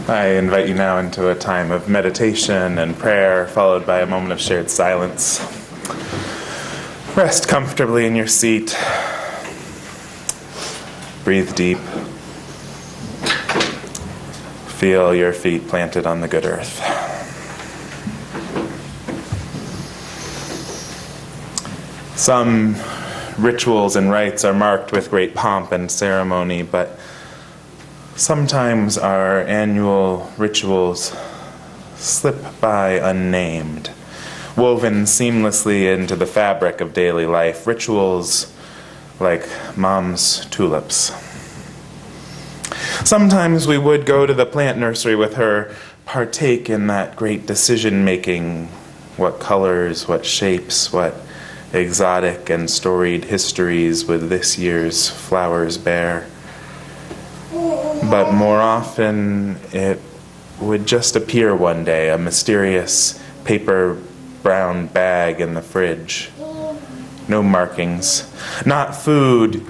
I invite you now into a time of meditation and prayer, followed by a moment of shared silence. Rest comfortably in your seat. Breathe deep. Feel your feet planted on the good earth. Some rituals and rites are marked with great pomp and ceremony, but sometimes our annual rituals slip by unnamed, woven seamlessly into the fabric of daily life, rituals like Mom's tulips. Sometimes we would go to the plant nursery with her, partake in that great decision-making, what colors, what shapes, what exotic and storied histories would this year's flowers bear. But more often, it would just appear one day, a mysterious paper brown bag in the fridge. No markings, not food,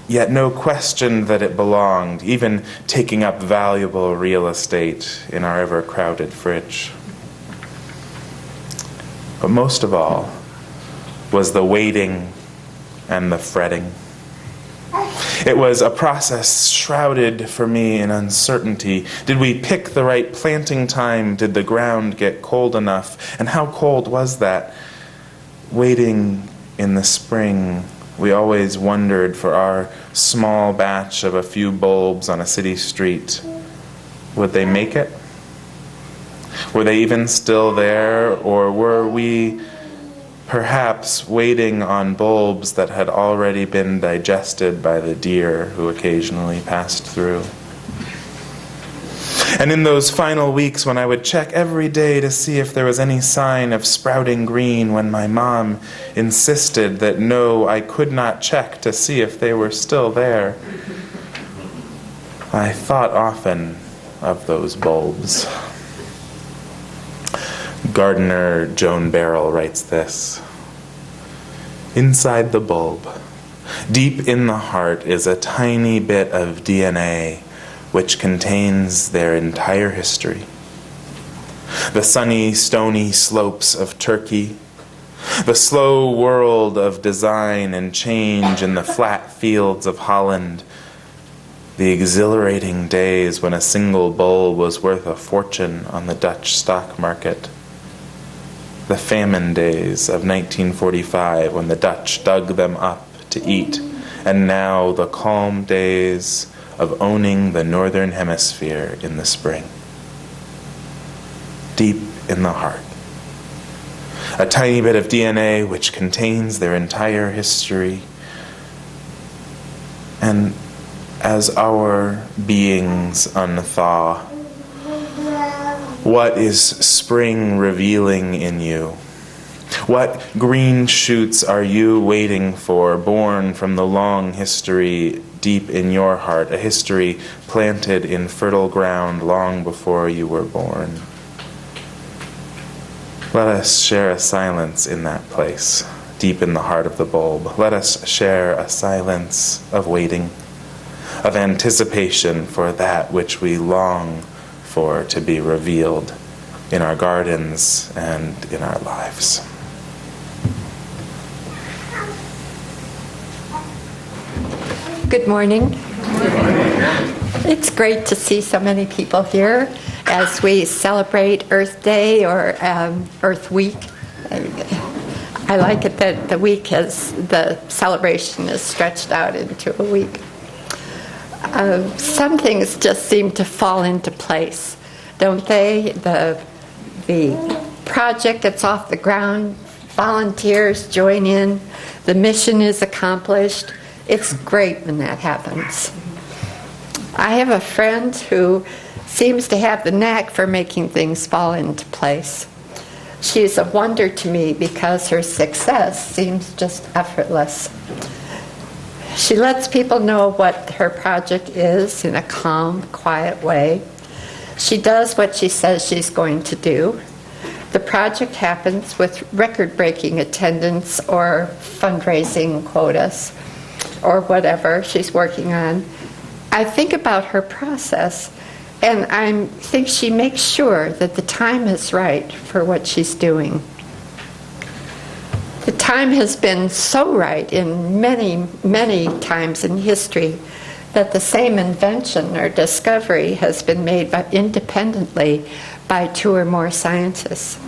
yet no question that it belonged, even taking up valuable real estate in our ever-crowded fridge. But most of all was the waiting and the fretting. It was a process shrouded for me in uncertainty. Did we pick the right planting time? Did the ground get cold enough? And how cold was that? Waiting in the spring, we always wondered for our small batch of a few bulbs on a city street. Would they make it? Were they even still there? Or were we perhaps waiting on bulbs that had already been digested by the deer who occasionally passed through? And in those final weeks when I would check every day to see if there was any sign of sprouting green, when my mom insisted that no, I could not check to see if they were still there, I thought often of those bulbs. Gardener Joan Barrell writes this: inside the bulb, deep in the heart, is a tiny bit of DNA which contains their entire history. The sunny, stony slopes of Turkey, the slow world of design and change in the flat fields of Holland, the exhilarating days when a single bulb was worth a fortune on the Dutch stock market, the famine days of 1945 when the Dutch dug them up to eat, and now the calm days of owning the Northern Hemisphere in the spring. Deep in the heart, a tiny bit of DNA which contains their entire history. And as our beings unthaw, what is spring revealing in you? What green shoots are you waiting for, born from the long history deep in your heart, a history planted in fertile ground long before you were born? Let us share a silence in that place, deep in the heart of the bulb. Let us share a silence of waiting, of anticipation for that which we long for to be revealed in our gardens and in our lives. Good morning. Good morning. It's great to see so many people here as we celebrate Earth Day or Earth Week. I like it that the celebration is stretched out into a week. Some things just seem to fall into place, don't they? The project gets off the ground, volunteers join in, the mission is accomplished. It's great when that happens. I have a friend who seems to have the knack for making things fall into place. She's a wonder to me because her success seems just effortless. She lets people know what her project is in a calm, quiet way. She does what she says she's going to do. The project happens with record-breaking attendance or fundraising quotas or whatever she's working on. I think about her process, and I think she makes sure that the time is right for what she's doing. The time has been so right in many, many times in history that the same invention or discovery has been made independently by 2 or more scientists.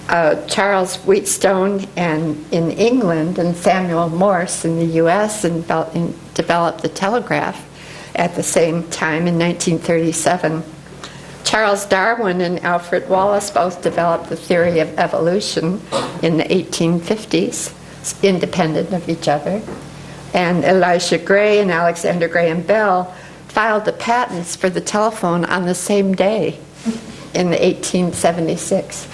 Charles Wheatstone in England and Samuel Morse in the U.S. developed the telegraph at the same time in 1937. Charles Darwin and Alfred Wallace both developed the theory of evolution in the 1850s, independent of each other. And Elisha Gray and Alexander Graham Bell filed the patents for the telephone on the same day in 1876.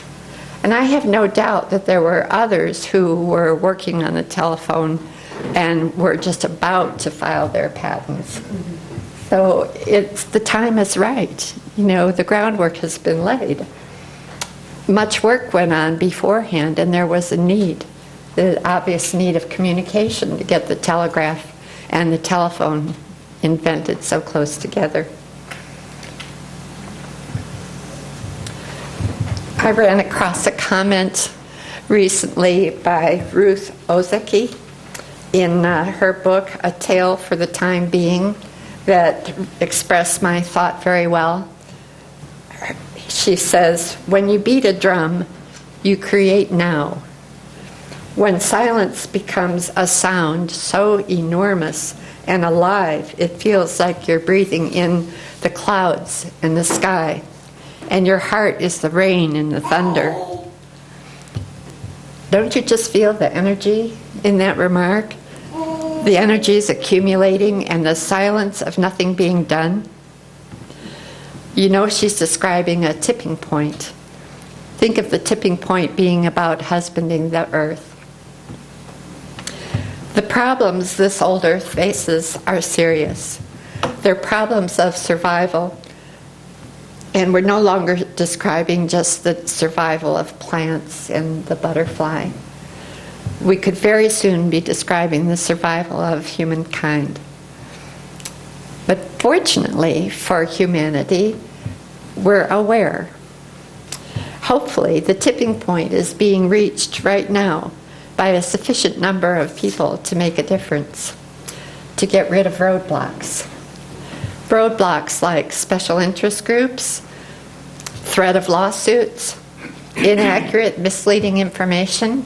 And I have no doubt that there were others who were working on the telephone and were just about to file their patents. So the time is right. You know, the groundwork has been laid. Much work went on beforehand, and there was a need, the obvious need of communication to get the telegraph and the telephone invented so close together. I ran across a comment recently by Ruth Ozeki in her book, A Tale for the Time Being, that expressed my thought very well. She says, when you beat a drum, you create now. When silence becomes a sound so enormous and alive, it feels like you're breathing in the clouds and the sky, and your heart is the rain and the thunder. Don't you just feel the energy in that remark? The energy is accumulating and the silence of nothing being done. You know, she's describing a tipping point. Think of the tipping point being about husbanding the earth. The problems this old earth faces are serious. They're problems of survival. And we're no longer describing just the survival of plants and the butterfly. We could very soon be describing the survival of humankind. But fortunately for humanity, we're aware. Hopefully, the tipping point is being reached right now by a sufficient number of people to make a difference, to get rid of roadblocks. Roadblocks like special interest groups, threat of lawsuits, inaccurate, misleading information,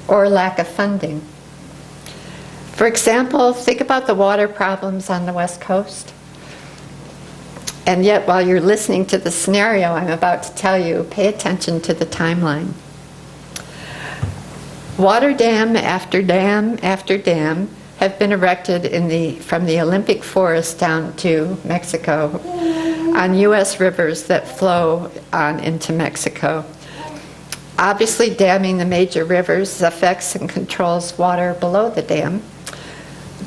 or lack of funding. For example, think about the water problems on the West Coast. And yet, while you're listening to the scenario I'm about to tell you, pay attention to the timeline. Water dam after dam after dam have been erected from the Olympic Forest down to Mexico on U.S. rivers that flow on into Mexico. Obviously, damming the major rivers affects and controls water below the dam.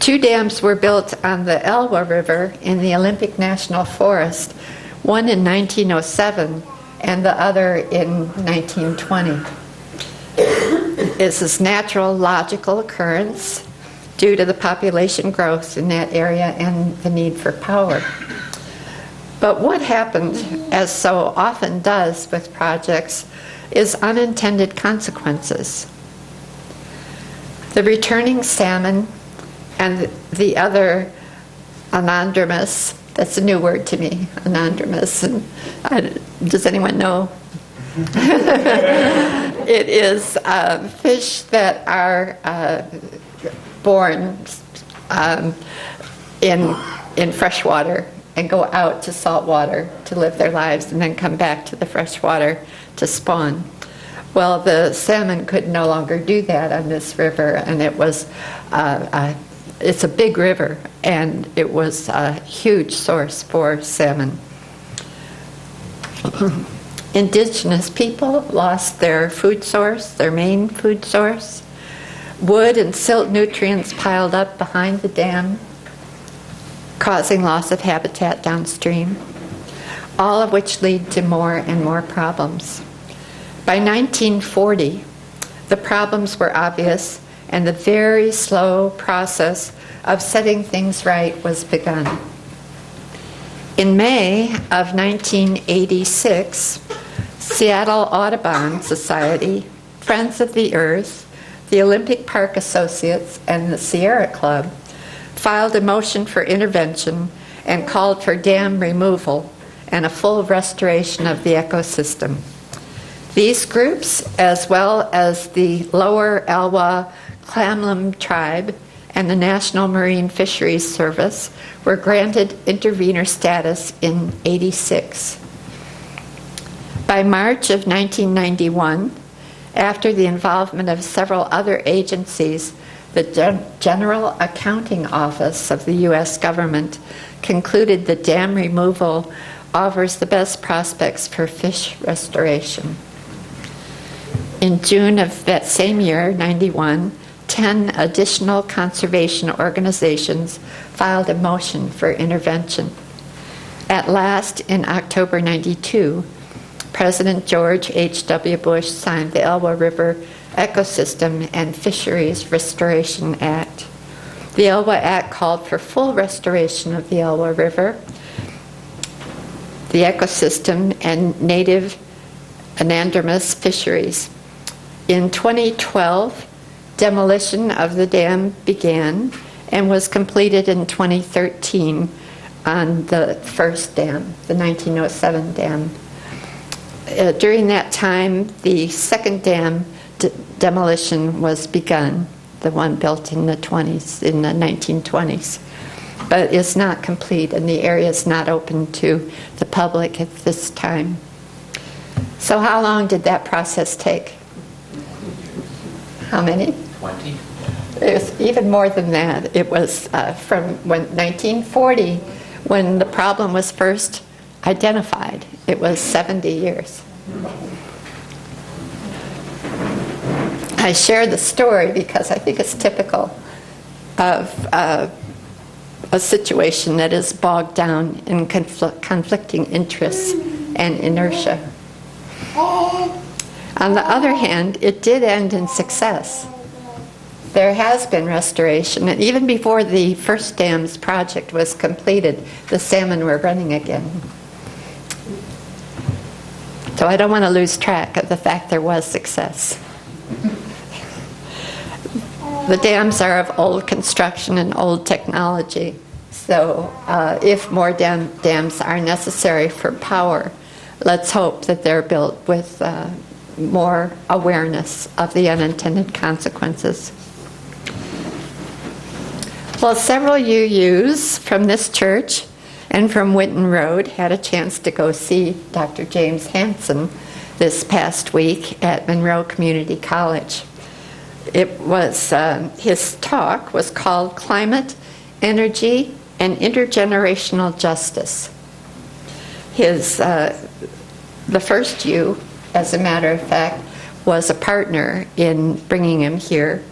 2 dams were built on the Elwha River in the Olympic National Forest, one in 1907 and the other in 1920. This is natural, logical occurrence due to the population growth in that area and the need for power. But what happened, as so often does with projects, is unintended consequences. The returning salmon and the other anadromous. That's a new word to me, anadromous. And does anyone know? It is fish that are born in fresh water and go out to salt water to live their lives and then come back to the fresh water to spawn. Well, the salmon could no longer do that on this river, and it was it's a big river, and it was a huge source for salmon. Indigenous people lost their food source, their main food source. Wood and silt nutrients piled up behind the dam, causing loss of habitat downstream, all of which lead to more and more problems. By 1940, the problems were obvious, and the very slow process of setting things right was begun. In May of 1986, Seattle Audubon Society, Friends of the Earth, the Olympic Park Associates, and the Sierra Club filed a motion for intervention and called for dam removal and a full restoration of the ecosystem. These groups, as well as the Lower Elwha Klamlem tribe and the National Marine Fisheries Service, were granted intervenor status in '86. By March of 1991, after the involvement of several other agencies, the General Accounting Office of the U.S. government concluded that dam removal offers the best prospects for fish restoration. In June of that same year, 91, 10 additional conservation organizations filed a motion for intervention. At last, in October 92, President George H.W. Bush signed the Elwha River Ecosystem and Fisheries Restoration Act. The Elwha Act called for full restoration of the Elwha River, the ecosystem, and native anadromous fisheries. In 2012, demolition of the dam began and was completed in 2013 on the first dam, the 1907 dam. During that time, the second dam demolition was begun, the one built in the 1920s, but it's not complete, and the area is not open to the public at this time. So how long did that process take? How many? 20. It was even more than that. It was from 1940, when the problem was first identified. It was 70 years. I share the story because I think it's typical of a situation that is bogged down in conflicting interests and inertia. On the other hand, it did end in success. There has been restoration, and even before the first dam's project was completed, the salmon were running again. So I don't want to lose track of the fact there was success. The dams are of old construction and old technology, so if more dams are necessary for power, let's hope that they're built with more awareness of the unintended consequences. Well, several UUs from this church and from Winton Road had a chance to go see Dr. James Hansen this past week at Monroe Community College. It was his talk was called Climate, Energy, and Intergenerational Justice. The first U, as a matter of fact, was a partner in bringing him here.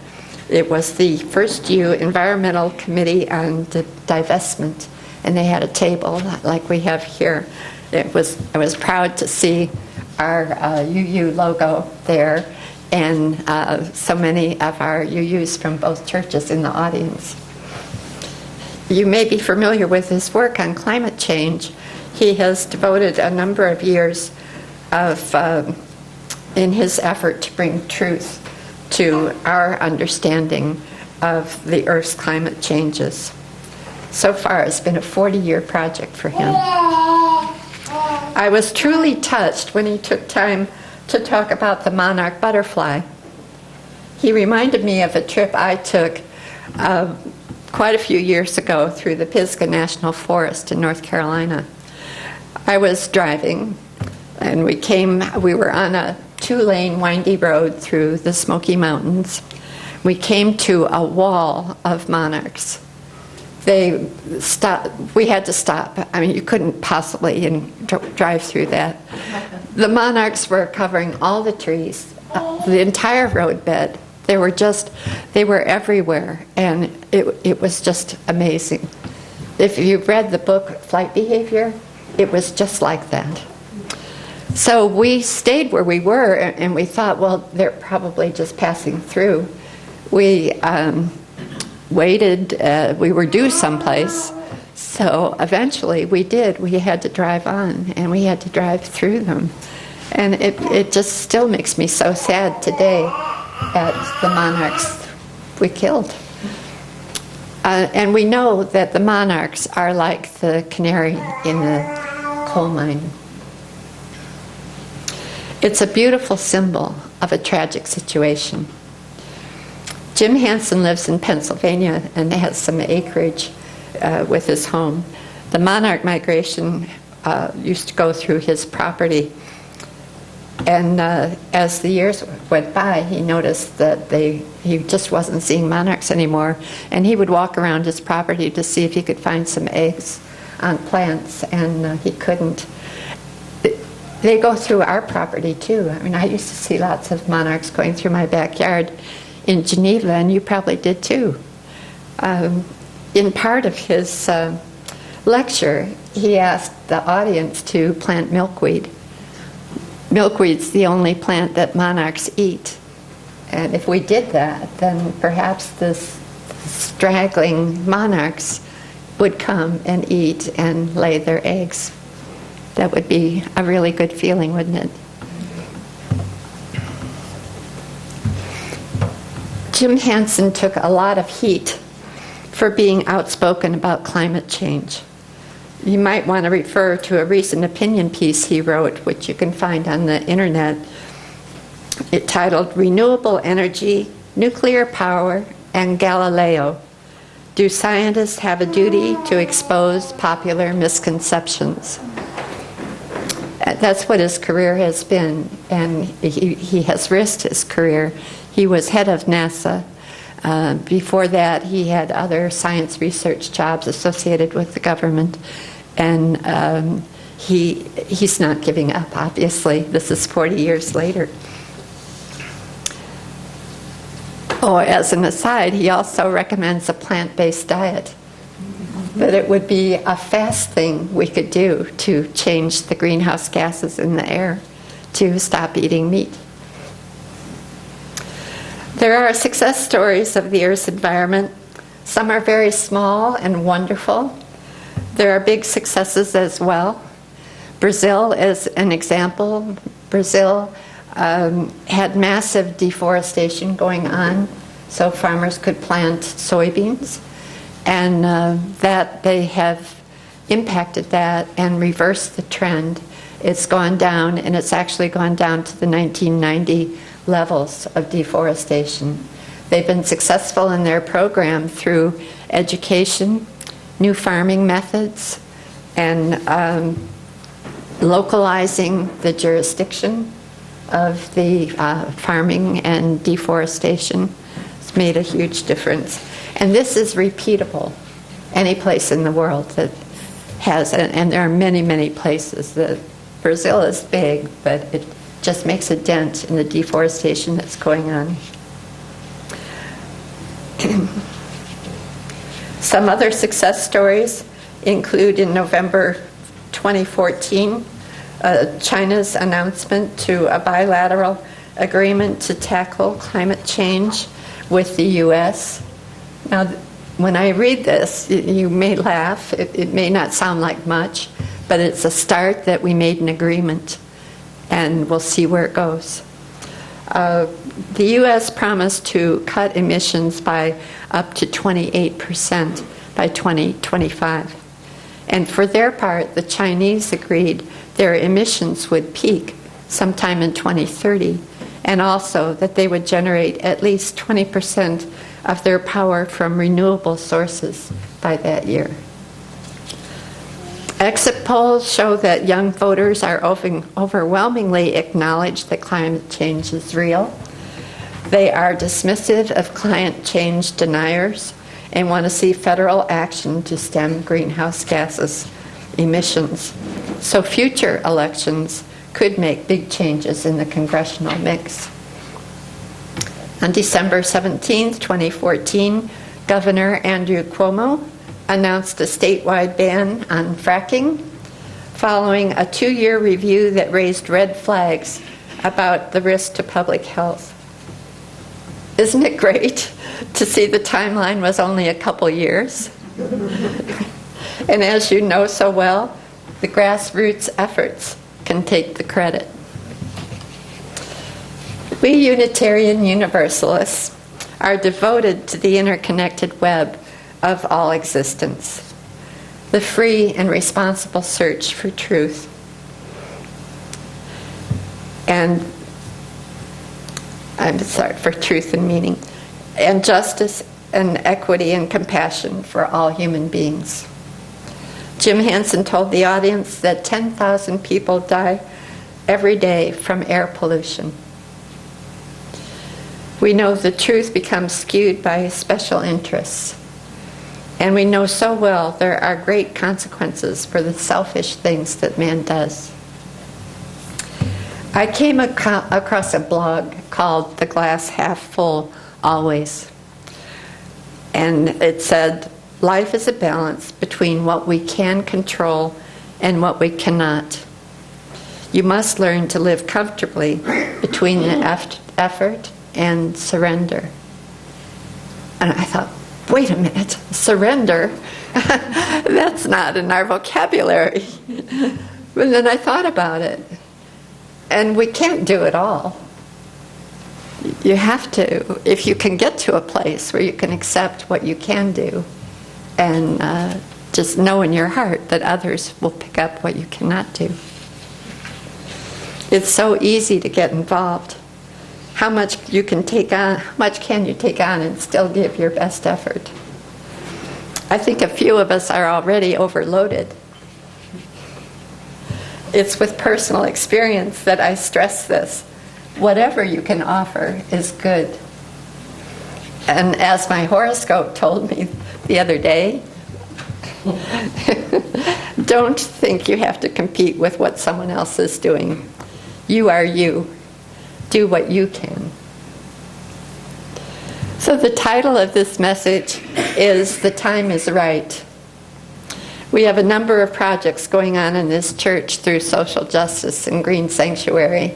It was the first U Environmental Committee on Divestment, and they had a table like we have here. I was proud to see our UU logo there, and so many of our UUs from both churches in the audience. You may be familiar with his work on climate change. He has devoted a number of years in his effort to bring truth to our understanding of the Earth's climate changes. So far, it's been a 40-year project for him. I was truly touched when he took time to talk about the monarch butterfly. He reminded me of a trip I took quite a few years ago through the Pisgah National Forest in North Carolina. I was driving, and we were on a 2-lane windy road through the Smoky Mountains. We came to a wall of monarchs. They stopped. We had to stop. I mean, you couldn't possibly drive through that. The monarchs were covering all the trees, the entire roadbed. They were everywhere, and it was just amazing. If you read the book Flight Behavior, it was just like that. So we stayed where we were, and we thought, well, they're probably just passing through. We waited. We were due someplace, so eventually we did. We had to drive on, and we had to drive through them. And it just still makes me so sad today at the monarchs we killed. And we know that the monarchs are like the canary in the coal mine. It's a beautiful symbol of a tragic situation. Jim Hansen lives in Pennsylvania and has some acreage with his home. The monarch migration used to go through his property. And as the years went by, he noticed that he just wasn't seeing monarchs anymore. And he would walk around his property to see if he could find some eggs on plants, and he couldn't. They go through our property too. I mean, I used to see lots of monarchs going through my backyard in Geneva, and you probably did too. In part of his lecture, he asked the audience to plant milkweed. Milkweed's the only plant that monarchs eat. And if we did that, then perhaps the straggling monarchs would come and eat and lay their eggs. That would be a really good feeling, wouldn't it? Jim Hansen took a lot of heat for being outspoken about climate change. You might want to refer to a recent opinion piece he wrote, which you can find on the internet. It titled, "Renewable Energy, Nuclear Power, and Galileo. Do scientists have a duty to expose popular misconceptions?" That's what his career has been, and he has risked his career. He was head of NASA. Before that, he had other science research jobs associated with the government. And he's not giving up, obviously. This is 40 years later. Oh, as an aside, he also recommends a plant-based diet. That it would be a fast thing we could do to change the greenhouse gases in the air, to stop eating meat. There are success stories of the Earth's environment. Some are very small and wonderful. There are big successes as well. Brazil is an example. Brazil had massive deforestation going on, so farmers could plant soybeans, and that they have impacted that and reversed the trend. It's gone down, and it's actually gone down to the 1990 levels of deforestation. They've been successful in their program through education, new farming methods, and localizing the jurisdiction of the farming and deforestation. It's made a huge difference. And this is repeatable any place in the world that has, and there are many, many places. Brazil is big, but it just makes a dent in the deforestation that's going on. Some other success stories include in November 2014, China's announcement to a bilateral agreement to tackle climate change with the U.S. Now, when I read this, you may laugh. It may not sound like much, but it's a start that we made an agreement, and we'll see where it goes. The U.S. promised to cut emissions by up to 28% by by 2025. And for their part, the Chinese agreed their emissions would peak sometime in 2030, and also that they would generate at least 20% of their power from renewable sources by that year. Exit polls show that young voters are overwhelmingly acknowledge that climate change is real. They are dismissive of climate change deniers and want to see federal action to stem greenhouse gases emissions. So future elections could make big changes in the congressional mix. On December 17, 2014, Governor Andrew Cuomo announced a statewide ban on fracking following a 2-year review that raised red flags about the risk to public health. Isn't it great to see the timeline was only a couple years? And as you know so well, the grassroots efforts can take the credit. We Unitarian Universalists are devoted to the interconnected web of all existence, the free and responsible search for truth, and for truth and meaning, and justice and equity and compassion for all human beings. Jim Hansen told the audience that 10,000 people die every day from air pollution. We know the truth becomes skewed by special interests. And we know so well there are great consequences for the selfish things that man does. I came across a blog called The Glass Half Full Always. And it said, life is a balance between what we can control and what we cannot. You must learn to live comfortably between the effort and surrender. And I thought, wait a minute, surrender? That's not in our vocabulary. But then I thought about it. And we can't do it all. You have to, if you can get to a place where you can accept what you can do and just know in your heart that others will pick up what you cannot do. It's so easy to get involved. How much you can take on, how much can you take on and still give your best effort? I think a few of us are already overloaded. It's with personal experience that I stress this. Whatever you can offer is good. And as my horoscope told me the other day, don't think you have to compete with what someone else is doing. You are you. Do what you can. So the title of this message is The Time is Right. We have a number of projects going on in this church through social justice and green sanctuary.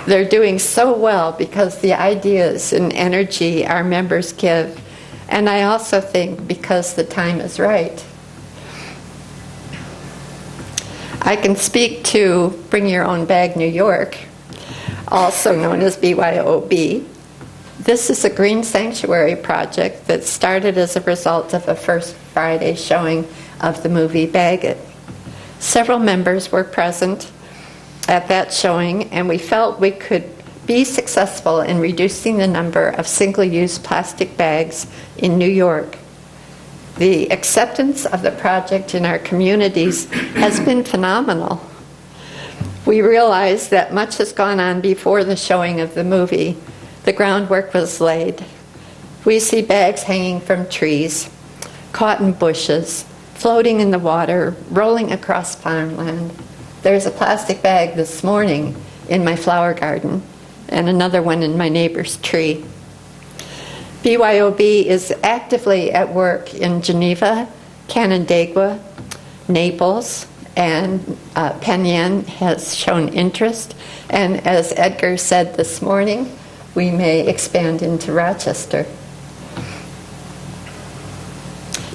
They're doing so well because the ideas and energy our members give, and I also think because the time is right. I can speak to Bring Your Own Bag New York, also known as BYOB. This is a green sanctuary project that started as a result of a First Friday showing of the movie Bag It. Several members were present at that showing, and we felt we could be successful in reducing the number of single-use plastic bags in New York. The acceptance of the project in our communities has been phenomenal. We realize that much has gone on before the showing of the movie. The groundwork was laid. We see bags hanging from trees, caught in bushes, floating in the water, rolling across farmland. There's a plastic bag this morning in my flower garden and another one in my neighbor's tree. BYOB is actively at work in Geneva, Canandaigua, Naples, and Penn has shown interest. And as Edgar said this morning, we may expand into Rochester.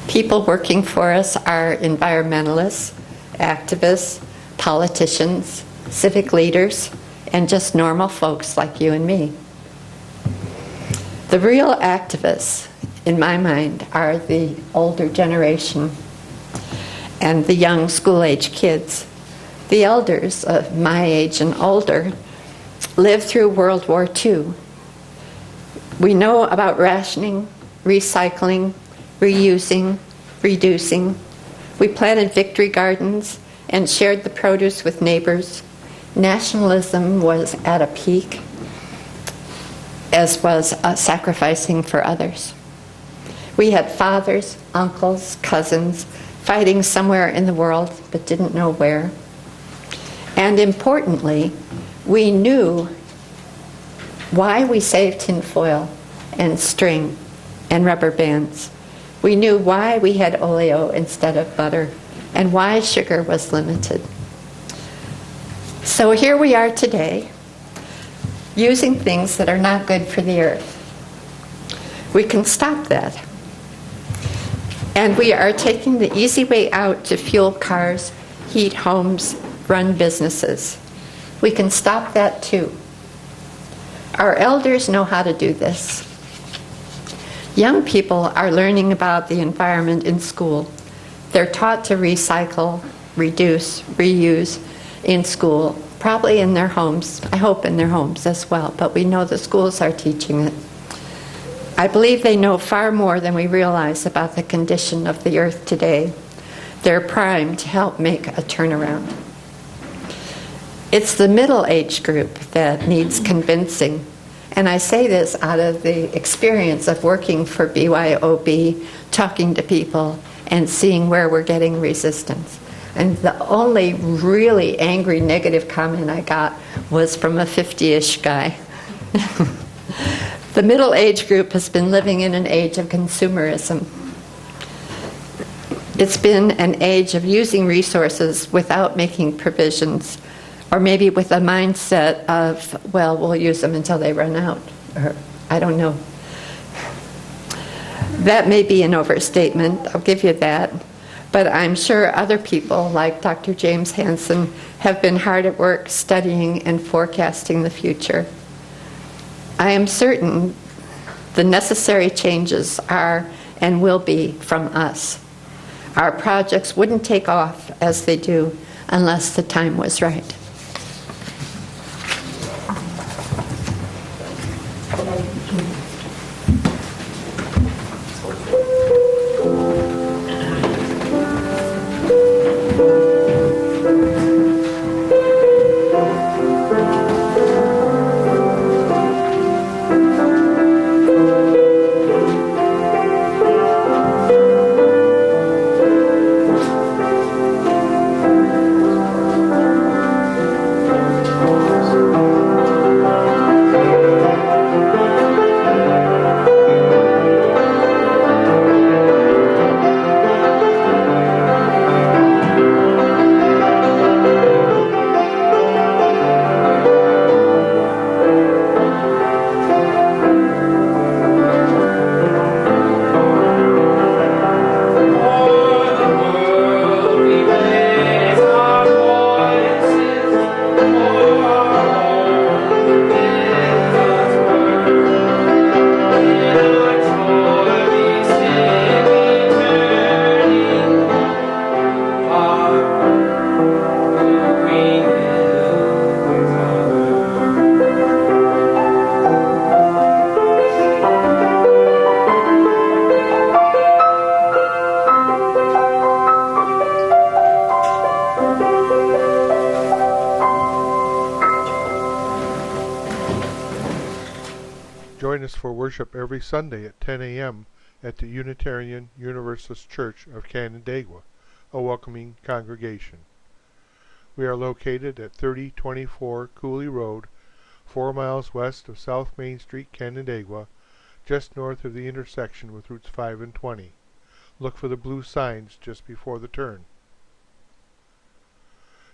People working for us are environmentalists, activists, politicians, civic leaders, and just normal folks like you and me. The real activists in my mind, are the older generation and the young school-age kids. The elders of my age and older lived through World War II. We know about rationing, recycling, reusing, reducing. We planted victory gardens and shared the produce with neighbors. Nationalism was at a peak, as was sacrificing for others. We had fathers, uncles, cousins fighting somewhere in the world but didn't know where. And importantly, we knew why we saved tinfoil and string and rubber bands. We knew why we had oleo instead of butter and why sugar was limited. So here we are today, using things that are not good for the earth. We can stop that. And we are taking the easy way out to fuel cars, heat homes, run businesses. We can stop that too. Our elders know how to do this. Young people are learning about the environment in school. They're taught to recycle, reduce, reuse in school, probably in their homes. I hope in their homes as well, but we know the schools are teaching it. I believe they know far more than we realize about the condition of the earth today. They're primed to help make a turnaround. It's the middle age group that needs convincing. And I say this out of the experience of working for BYOB, talking to people, and seeing where we're getting resistance. And the only really angry negative comment I got was from a 50-ish guy. The middle age group has been living in an age of consumerism. It's been an age of using resources without making provisions, or maybe with a mindset of, well, we'll use them until they run out, or I don't know. That may be an overstatement, I'll give you that, but I'm sure other people, like Dr. James Hansen, have been hard at work studying and forecasting the future. I am certain the necessary changes are and will be from us. Our projects wouldn't take off as they do unless the time was right. Join us for worship every Sunday at 10 a.m. at the Unitarian Universalist Church of Canandaigua, a welcoming congregation. We are located at 3024 Cooley Road, 4 miles west of South Main Street, Canandaigua, just north of the intersection with Routes 5 and 20. Look for the blue signs just before the turn.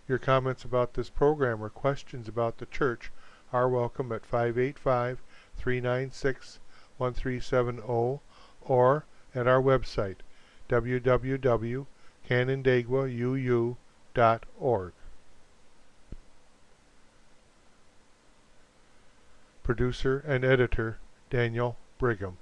Your comments about this program or questions about the church are welcome at 585-396-1370 or at our website, www.canandaiguauu.org. Producer and editor, Daniel Brigham.